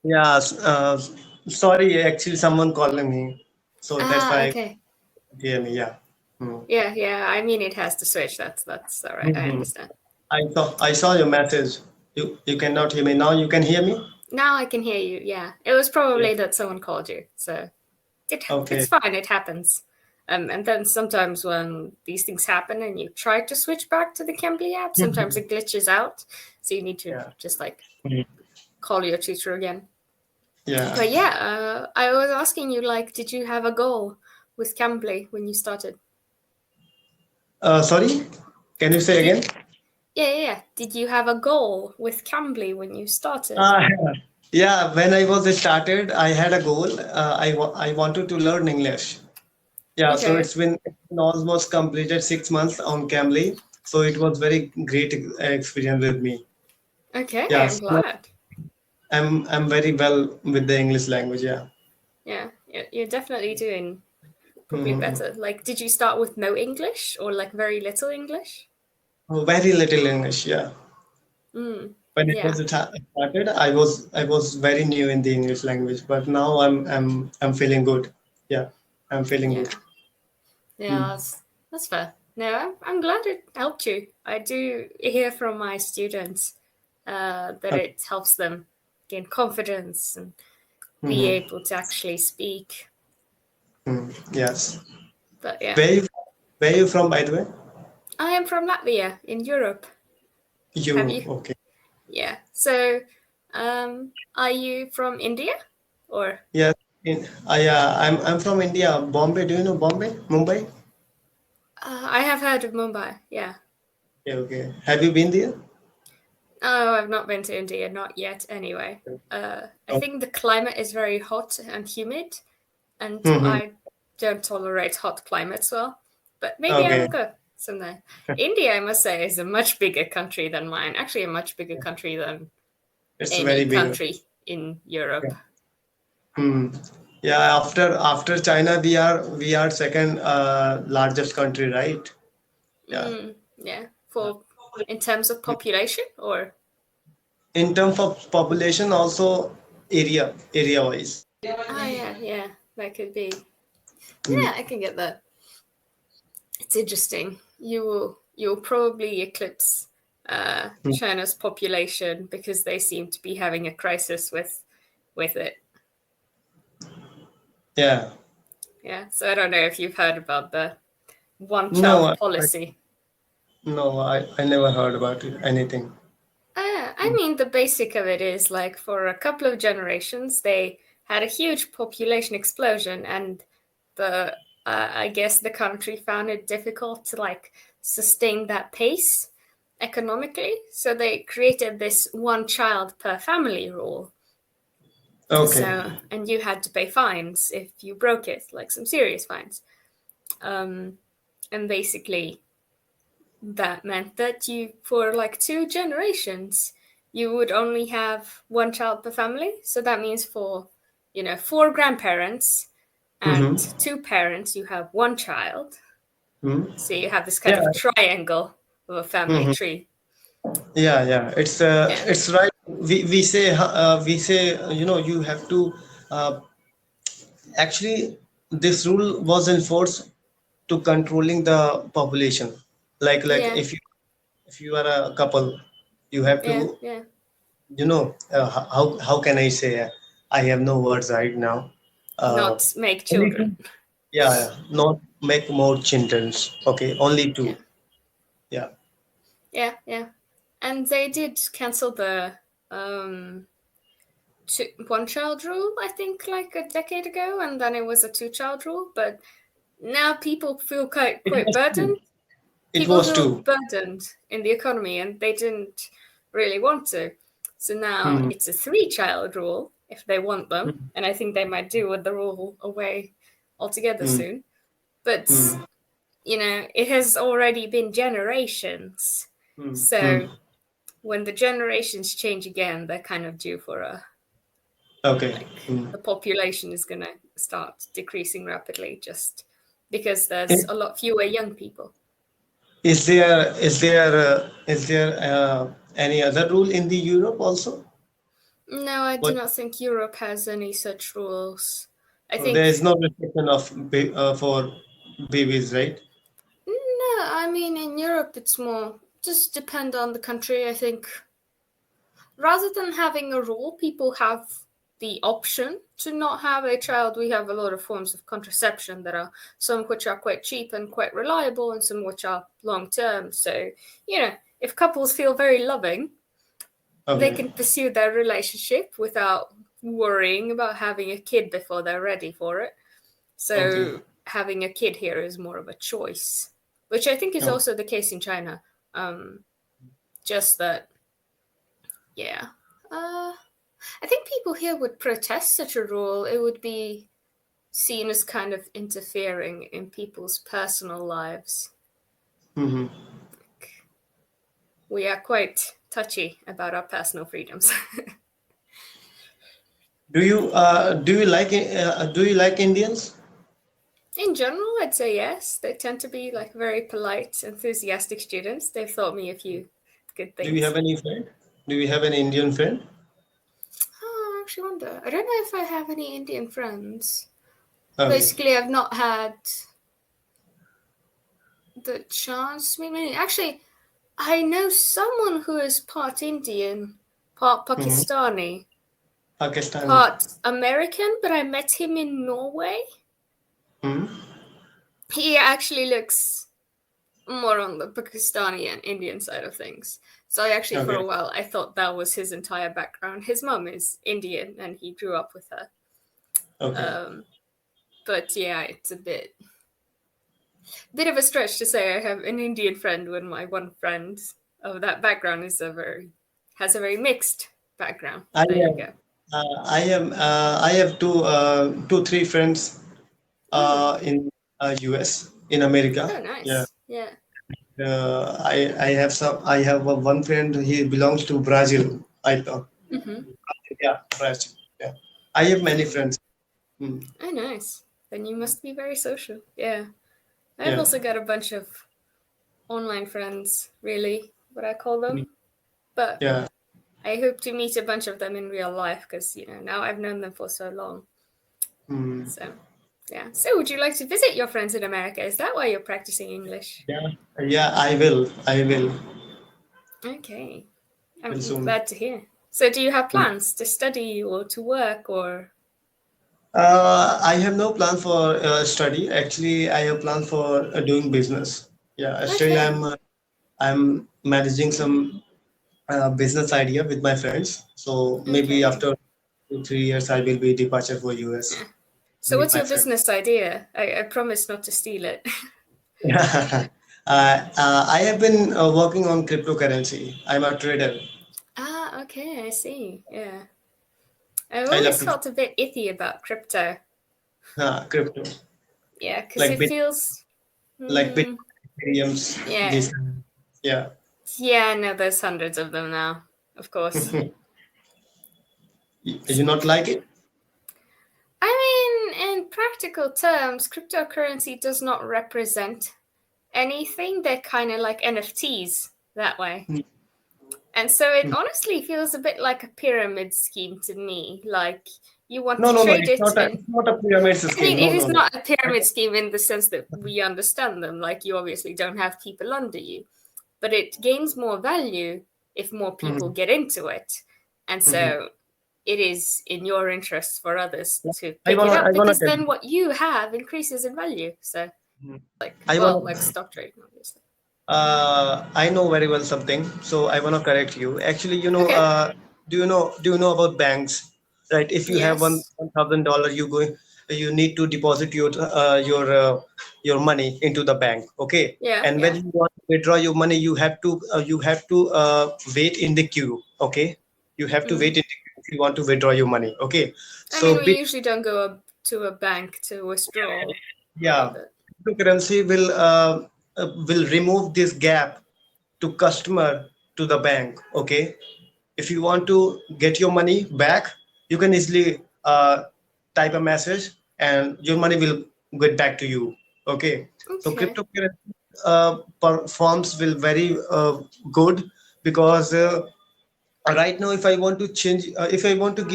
Yeah, sorry, actually someone calling me, so that's Ah, why I okay. hear me. Yeah. Mm. Yeah, yeah. I mean, it has to switch. That's all right. I Mhm. understand. I saw your message. You cannot hear me now. You can hear me. Now I can hear you. Yeah, it was Yeah. probably that someone called you, so it's Okay. fine. It happens. And then sometimes when these things happen and you try to switch back to the Cambly app, sometimes it glitches out, so you need to Yeah. just like Mhm. call your tutor again. Yeah. But yeah, I was asking you, like, did you have a goal with Cambly when you started? Sorry. Can you say Did again? yeah. Did you have a goal with Cambly when you started? Uh, yeah. When I was started, I had a goal. I wanted to learn English. Yeah. So Okay. it's been almost completed 6 months on Cambly. So it was very great experience with me. Okay, Yeah. I'm So glad. I'm very well with the English language. Yeah. Yeah, you're definitely doing probably Mhm. better. Like, did you start with no English or like very little English? Oh, very little English. Yeah. Mm. When it was Yeah, started, I was very new in the English language, but now I'm feeling good. Yeah, I'm feeling good. yeah, yeah. Mm. That's fair. No, I'm glad it helped you. I do hear from my students that it helps them gain confidence and be Mm-hmm. able to actually speak. Mm. Yes. But yeah, Where you where you from, by the way? I am from Latvia in Europe. Have You you? okay? Yeah. So, are you from India or? Yes. I'm from India. Bombay. Do you know Bombay? Mumbai? I have heard of Mumbai. Yeah. Yeah. Okay. Have you been there? Oh, I've not been to India, not yet anyway. I Oh. think the climate is very hot and humid, and Mm-hmm. I don't tolerate hot climates well. But maybe I Okay. will go someday. India, I must say, is a much bigger country than mine. Actually, a much bigger country than It's any very big. country in Europe. Yeah. Hmm. Yeah. After China, we are second largest country, right? Yeah. Yeah, for in terms of population, or In terms of population, also area wise. yeah, that could be. Mm. Yeah, I can get that. It's interesting. You'll probably eclipse Mm. China's population because they seem to be having a crisis with it. Yeah. Yeah. So I don't know if you've heard about the one No, child policy. I never heard about it, anything. I mean, the basic of it is like for a couple of generations, they had a huge population explosion, and the I guess the country found it difficult to like sustain that pace economically. So they created this one child per family rule. Okay. So, and you had to pay fines if you broke it, like some serious fines. Um, and basically, that meant that you, for like two generations, you would only have one child per family. So that means for, four grandparents and Mm-hmm. two parents, you have one child. Mm-hmm. So you have this kind Yeah. of triangle of a family Mm-hmm. tree. Yeah. Yeah. It's Yeah. it's right. We say you have to uh, actually this rule was enforced to controlling the population. Like Yeah. if you are a couple, you have Yeah. to Yeah. how can I say, I have no words right now. Uh, Not make Only children. two. Yeah, not make more childrens. Okay, only Yeah. two. Yeah. Yeah. Yeah. And they did cancel the um, one child rule, I think, like a decade ago, and then it was a two child rule. But now people feel quite It quite was two. burdened. It People was feel two. burdened in the economy, and they didn't really want to. So now Hmm. it's a three-child rule if they want them, and I think they might do with the rule away altogether Hmm. soon. But Hmm. it has already been generations. Hmm. Hmm. So when the generations change again, they're kind of due for a Okay. like Hmm. the population is going to start decreasing rapidly just because there's Is, a lot fewer young people. is there any other rule in the Europe also? No, I do What? not think Europe has any such rules. I There is think no restriction of for babies, right? no, I mean in Europe it's more just depend on the country. I think rather than having a rule, people have the option to not have a child. We have a lot of forms of contraception that are some which are quite cheap and quite reliable, and some which are long term. So, if couples feel very loving, they Okay. can pursue their relationship without worrying about having a kid before they're ready for it. Okay. So, having a kid here is more of a choice, which I think is Okay. also the case in China. Um, just that, yeah. I think people here would protest such a rule. It would be seen as kind of interfering in people's personal lives. Mm-hmm. We are quite touchy about our personal freedoms. Do you like Indians? In general, I'd say yes. They tend to be like very polite, enthusiastic students. They've taught me a few good Do you have things. any friend? Do you have an Indian friend? Oh, I actually wonder. I don't know if I have any Indian friends. Okay. Basically, I've not had the chance to meet many. Actually, I know someone who is part Indian, part Mm-hmm. Pakistani, Pakistani. part American, but I met him in Norway. Hmm. He actually looks more on the Pakistani and Indian side of things. So I actually, for Okay. a while, I thought that was his entire background. His mum is Indian and he grew up with her. Okay. But yeah, it's a bit of a stretch to say I have an Indian friend when my one friend of that background has a very mixed background. I There you am. go. I have two, three friends Hmm. in US, in America. Oh, Yeah. nice. Yeah. I have one friend. He belongs to Brazil. I thought. Mm-hmm. Yeah, Brazil. Yeah. I have many Oh, friends. Hmm. oh, nice. Then you must be very social. Yeah. I've Yeah. also got a bunch of online friends, really, what I call Hmm. them. But Yeah. I hope to meet a bunch of them in real life because, now I've known them for so long. Hmm. So, yeah. So, would you like to visit your friends in America? Is that why you're practicing English? Yeah. Yeah. I will. I will. Okay. Will I'm soon. glad to hear. So, do you have plans to study or to work or? I have no plan for study. Actually, I have plan for doing business. Yeah, still Okay. I'm managing some business idea with my friends. So maybe Okay. after 2 3 years, I will be departure for US Yeah. So, with what's my your friend. business idea? I promise not to steal it. I have been working on cryptocurrency. I'm a trader. Ah, okay, I see. Yeah. I've I love always to felt a bit iffy about crypto. crypto, Yeah, because like it bit, feels. like Hmm, Bitcoin, Ethereums, yeah. this. Yeah. Yeah, no, there's hundreds of them now, of course. You not like it? I mean, in practical terms, cryptocurrency does not represent anything. They're kind of like NFTs that way. And so it honestly feels a bit like a pyramid scheme to me. Like you want No, to no, no. trade it in. It's not a pyramid I mean, scheme. it No, is no, no. not a pyramid scheme in the sense that we understand them. Like you obviously don't have people under you, but it gains more value if more people Mhm, get into it. And mhm. so it is in your interest for others to I pick it I up wanna because tell you. then what you have increases in value. So, Mhm. like, I well, wanna. like stock trading, obviously. I know very well something, so I wanna correct you. Actually, Okay. do you know about banks, right? If you have Yes. $1,000, you need to deposit your money into the bank, okay? Yeah. And when Yeah. you want to withdraw your money, you have to wait in the queue, okay? You have to wait Mm. in the queue if you want to withdraw your money, okay? I mean, So we usually don't go to a bank to withdraw money, yeah, but cryptocurrency will remove this gap to customer to the bank. Okay, if you want to get your money back, you can easily type a message, and your money will get back to you. Okay, so okay. cryptocurrency performs will very good because Right now, if I want to change, if I want to give